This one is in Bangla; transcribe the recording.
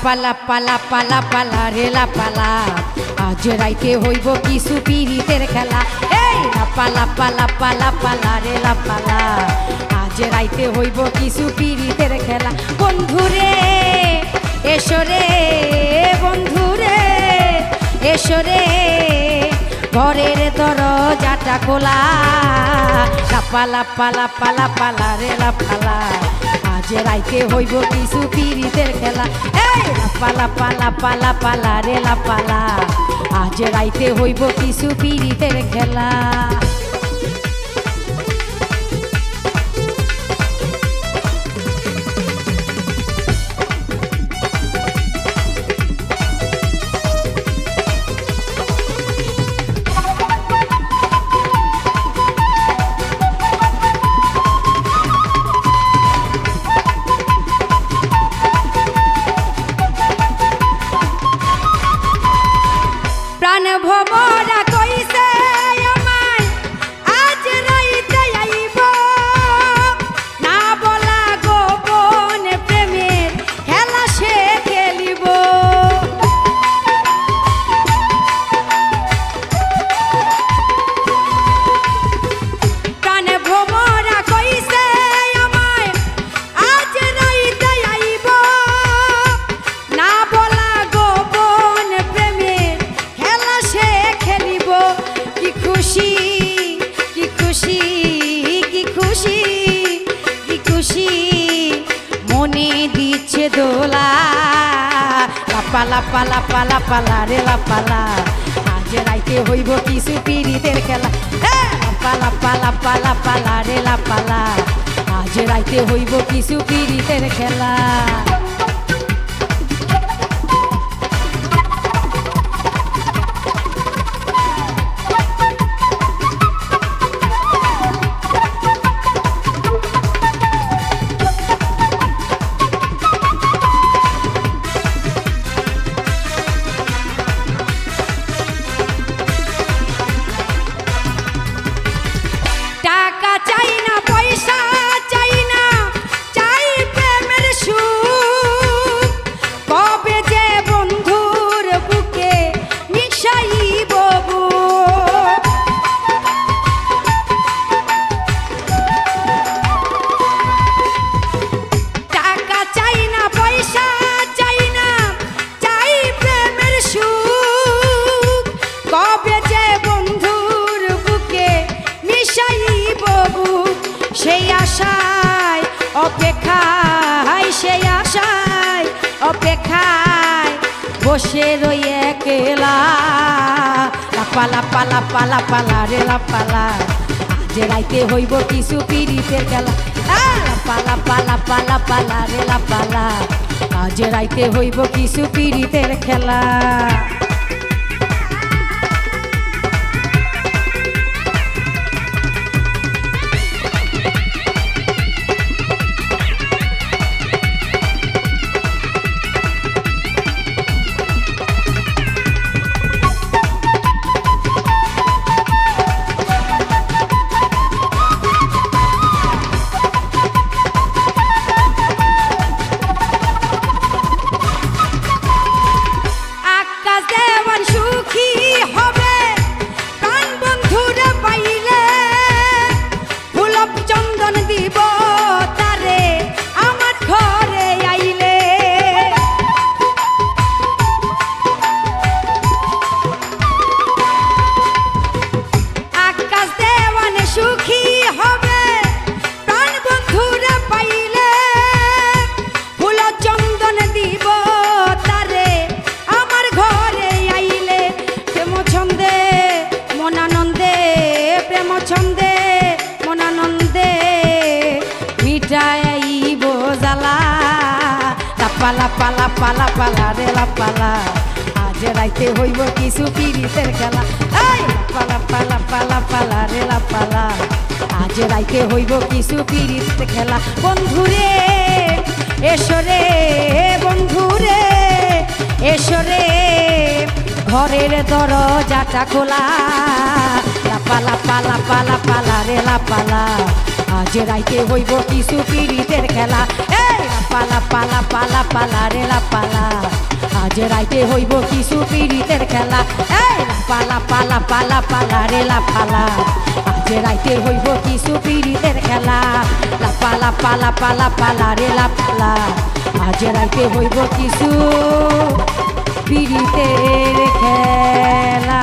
পালা পালা পালা পালা রেলা পালা আজ রাইতে হইব কিছু পিরিতের খেলা। এই পালা পালা পালা পালা রেলা পালা আজ রাইতে হইব কিছু পিরিতের খেলা। বন্ধুরে এসো রে বন্ধুরে এসো রে ঘরের দরজাটা খোলা। পালা পালা পালা পালা রেলা পালা আজ রাইতে হইব কিছু পিরিতের খেলা। এই পালা পালা পালা পালা রেলা পালা আজ রাইতে হইব কিছু পিরিতের খেলা। প্রাণ ভবরা কইছে আমায় আজ রাইতে আইব না বলা গোপন প্রেমের খেলা সে খেলিব। প্রাণ ভবরা কইছে আমায় আজ রাইতে আইব না বলা গোপন প্রেমের খেলা সে খেলিব। কি খুশি কি খুশি কি খুশি কি খুশি মনে দিচ্ছে দোলা। পালা পালা পালা পালা রেলা পালা আজ রাইতে হইব কিছু পিরিতের খেলা। পালা পালা পালা পালা রেলা পালা আজ রাইতে হইব কিছু পিরিতের খেলা। টাকা চাই না পয়সা চাই না চাই প্রেমের সুখ কবে যে বন্ধুর বুকে মিশাইব বুক। টাকা চাই না পয়সা চাই না চাই প্রেমের সুখ কবে যে বন্ধুর বুকে মিশাইব বুক। সেই আশায় অপেক্ষায় সেই আশায় অপেক্ষায় বসে রই একলা। পালা পালা পালা পালা রেলা পালা আজ রাইতে হইব কিছু পিরিতের খেলা। পালা পালা পালা পালা রেলা পালা আজ রাইতে হইব কিছু পিরিতের খেলা। আকাশ দেওয়ান সুখী হবে প্রাণ বন্ধুরে পাইলে ফুলব চন্দন দিব তারে আমার ঘরে আইলে। আকাশ দেওয়ান সুখী হবে প্রাণ বন্ধুরে পাইলে ফুলব চন্দন দিব তারে আমার ঘরে আইলে। প্রেম ছন্দে মনানন্দে প্রেম ছন্দে মনানন্দে মিটাইব জ্বালা। পালা পালা পালা পালা রেলা পালা আজ রাইতে হইব কিছু পিরিতের খেলা। পালা পালা পালা পালা রেলা পালা আজ রাইতে হইব কিছু পিরিতের খেলা। বন্ধুরে এসো রে বন্ধুরে এসো রে ঘরের দরজাটা খোলা। পালা পালা পালা পালা রেলা পালা আজ রাইতে হইব কিছু পিরিতের খেলা। পালা পালা পালা পালা রে লা পালা আজ রাইতে হইব কিছু পীড়িতের খেলা এই পালা পালা পালা পালা রে লা পালা আজ রাইতে হইব কিছু পীড়িতের খেলা লা পালা পালা পালা পালা রে লা পালা আজ রাইতে হইব কিছু পীড়িতের খেলা।